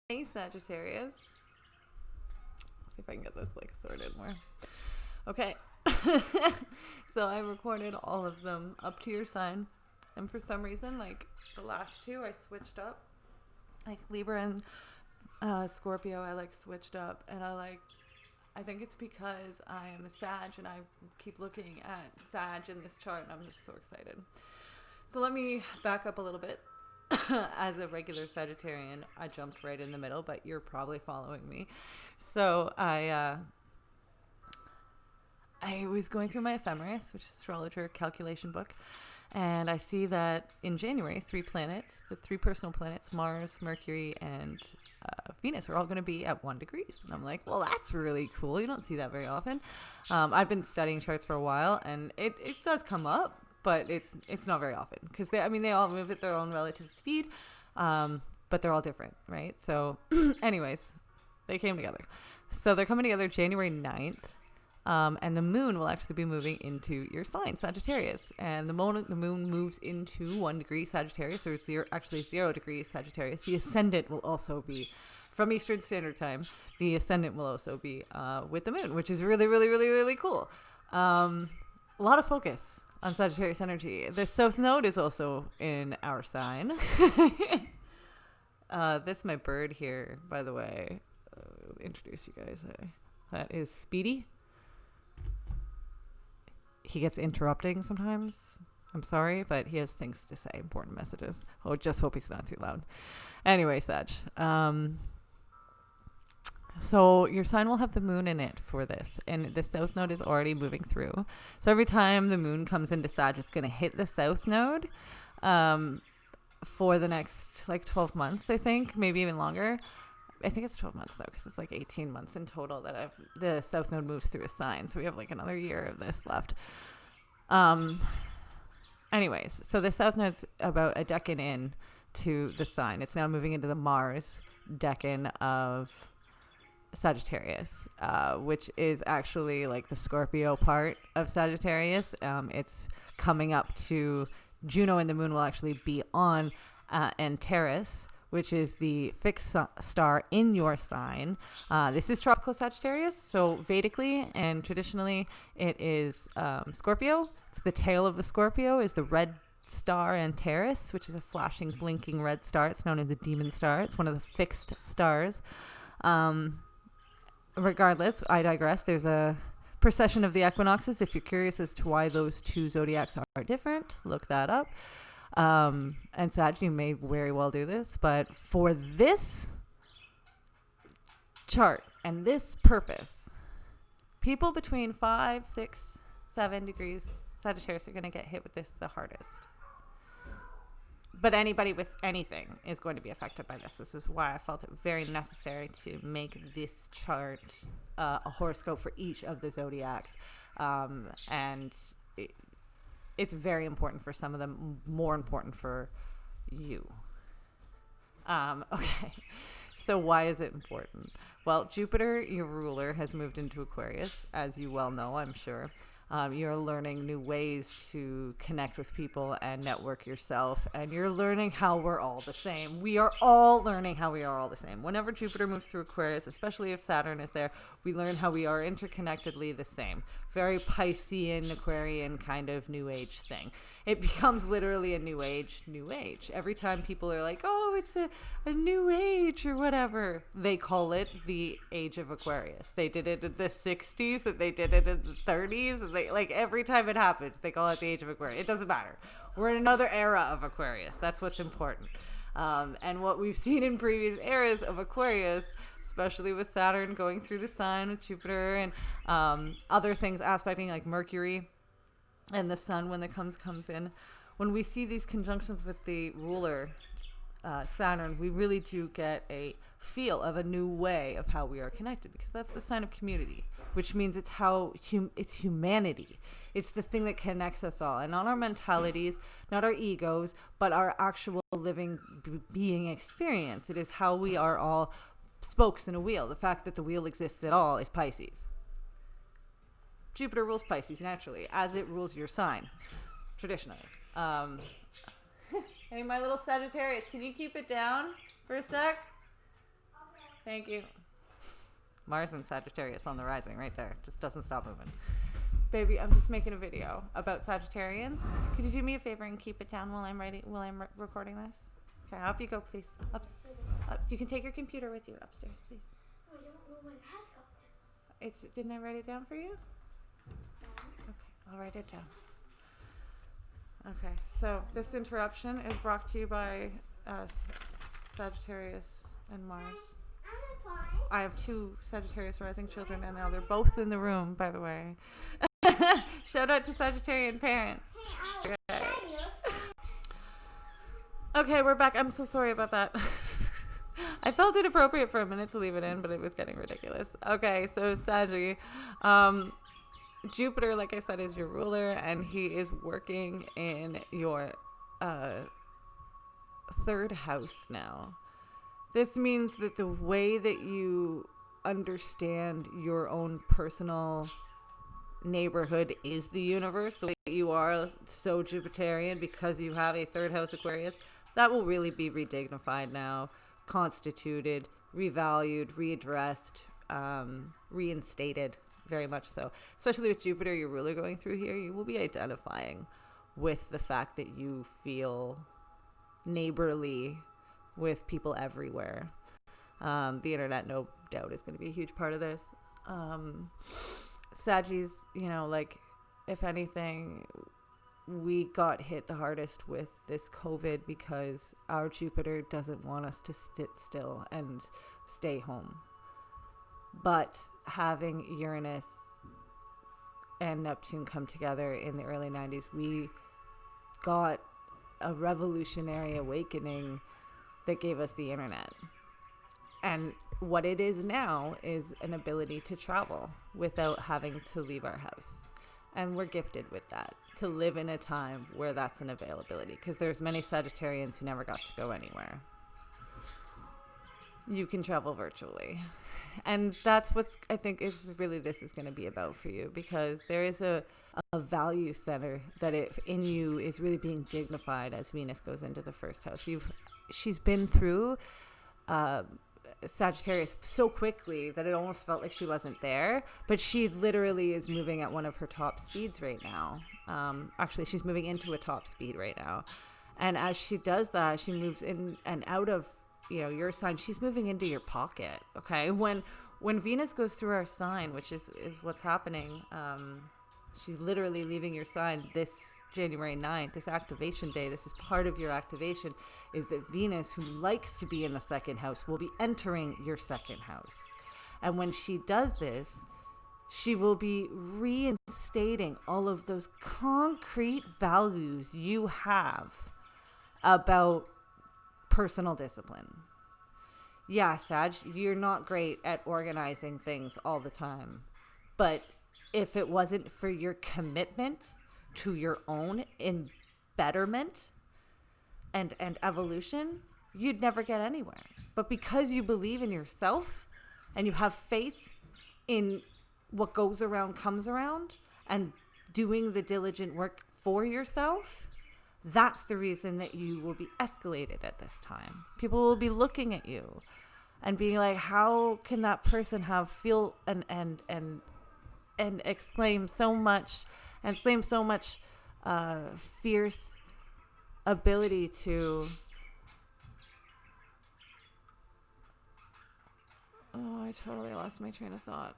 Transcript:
Hey Sagittarius. See if I can get this like sorted more. Okay. So I recorded all of them up to your sign. And for some reason, like the last two I switched up. Like Libra and Scorpio I like switched up, and I think it's because I am a Sag and I keep looking at Sag in this chart and I'm just so excited. So let me back up a little bit. As a regular Sagittarian, I jumped right in the middle, but you're probably following me. So I was going through my ephemeris, which is astrologer calculation book, and I see that in January, three planets, the three personal planets, Mars, Mercury, and Venus, are all going to be at 1 degree. And I'm like, well, that's really cool. You don't see that very often. I've been studying charts for a while, and it does come up, but it's not very often because they all move at their own relative speed, but they're all different, right? So, anyways, they came together. So they're coming together January 9th. And the moon will actually be moving into your sign, Sagittarius. And the moment the moon moves into 1 degree Sagittarius, or 0 degrees Sagittarius, the ascendant will also be from Eastern Standard Time. The ascendant will also be with the moon, which is really, really, really, really cool. A lot of focus on Sagittarius energy. The South Node is also in our sign. This is my bird here, by the way. Introduce you guys. That is Speedy. He gets interrupting sometimes. I'm sorry, but he has things to say, important messages. Oh, just hope he's not too loud. Anyway, Sag. So your sign will have the moon in it for this, and the South Node is already moving through. So every time the moon comes into Sag, it's going to hit the South Node for the next 12 months, I think, maybe even longer. I think it's 12 months though, because it's 18 months in total that the South Node moves through a sign. So we have another year of this left. Anyways, so the South Node's about a decan in to the sign. It's now moving into the Mars decan of Sagittarius, which is actually the Scorpio part of Sagittarius. It's coming up to Juno, and the moon will actually be on Antares, which is the fixed star in your sign. This is tropical Sagittarius, so Vedically and traditionally it is Scorpio. It's the tail of the Scorpio is the red star Antares, which is a flashing, blinking red star. It's known as the demon star. It's one of the fixed stars. Regardless, I digress. There's a precession of the equinoxes. If you're curious as to why those two zodiacs are different, look that up. And Sag, you may very well do this, but for this chart and this purpose, people between 5, 6, 7 degrees Sagittarius are going to get hit with this the hardest. But anybody with anything is going to be affected by this. This is why I felt it very necessary to make this chart a horoscope for each of the zodiacs. It's very important for some of them, more important for you. Okay, so why is it important? Well, Jupiter, your ruler, has moved into Aquarius, as you well know, I'm sure. You're learning new ways to connect with people and network yourself, and you're learning how we're all the same. We are all learning how we are all the same. Whenever Jupiter moves through Aquarius, especially if Saturn is there, we learn how we are interconnectedly the same. Very Piscean, Aquarian kind of new age thing. It becomes literally a new age. Every time people are like, oh, it's a new age or whatever, they call it the age of Aquarius. They did it in the 60s and they did it in the 30s. And they every time it happens, they call it the age of Aquarius. It doesn't matter. We're in another era of Aquarius. That's what's important. And what we've seen in previous eras of Aquarius, especially with Saturn going through the sign with Jupiter and other things aspecting like Mercury and the sun when it comes in. When we see these conjunctions with the ruler Saturn, we really do get a feel of a new way of how we are connected, because that's the sign of community, which means it's it's humanity. It's the thing that connects us all, and not our mentalities, not our egos, but our actual living being experience. It is how we are all spokes in a wheel. The fact that the wheel exists at all is Pisces. Jupiter rules Pisces naturally, as it rules your sign, traditionally. Hey, my little Sagittarius, can you keep it down for a sec? Thank you. Mars and Sagittarius on the rising right there. Just doesn't stop moving. Baby, I'm just making a video about Sagittarians. Could you do me a favor and keep it down while I'm recording this? Okay, up you go, please. Up. You can take your computer with you upstairs, please. I don't know my passcode. Didn't I write it down for you? Okay, I'll write it down. Okay, so this interruption is brought to you by Sagittarius and Mars. I have 2 Sagittarius rising children, and now they're both in the room, by the way. Shout out to Sagittarian parents. Okay, we're back. I'm so sorry about that. I felt it appropriate for a minute to leave it in, but it was getting ridiculous. Okay, so Saggy. Jupiter, like I said, is your ruler, and he is working in your 3rd house now. This means that the way that you understand your own personal neighborhood is the universe, the way that you are so Jupiterian because you have a 3rd house Aquarius, that will really be redignified now, constituted, revalued, readdressed, reinstated, very much so. Especially with Jupiter, your ruler, going through here, you will be identifying with the fact that you feel neighborly with people everywhere. The internet, no doubt, is going to be a huge part of this. Saggies, like, if anything, we got hit the hardest with this COVID because our Jupiter doesn't want us to sit still and stay home. But having Uranus and Neptune come together in the early 90s, we got a revolutionary awakening that gave us the internet. And what it is now is an ability to travel without having to leave our house. And we're gifted with that, to live in a time where that's an availability, because there's many Sagittarians who never got to go anywhere. You can travel virtually. And that's what's, I think, is really this is going to be about for you, because there is a value center that in you is really being dignified as Venus goes into the 1st house. She's been through Sagittarius so quickly that it almost felt like she wasn't there, but she literally is moving at one of her top speeds right now. Actually, she's moving into a top speed right now. And as she does that, she moves in and out of your sign. She's moving into your pocket. Okay, when Venus goes through our sign, which is what's happening, she's literally leaving your sign this January 9th, this activation day. This is part of your activation, is that Venus, who likes to be in the 2nd house, will be entering your 2nd house. And when she does this, she will be reinstating all of those concrete values you have about personal discipline. Yeah, Sag, you're not great at organizing things all the time. But if it wasn't for your commitment to your own betterment and evolution, you'd never get anywhere. But because you believe in yourself and you have faith in what goes around comes around and doing the diligent work for yourself, that's the reason that you will be escalated at this time. People will be looking at you and being like, how can that person feel and exclaim so much fierce ability to... Oh, I totally lost my train of thought.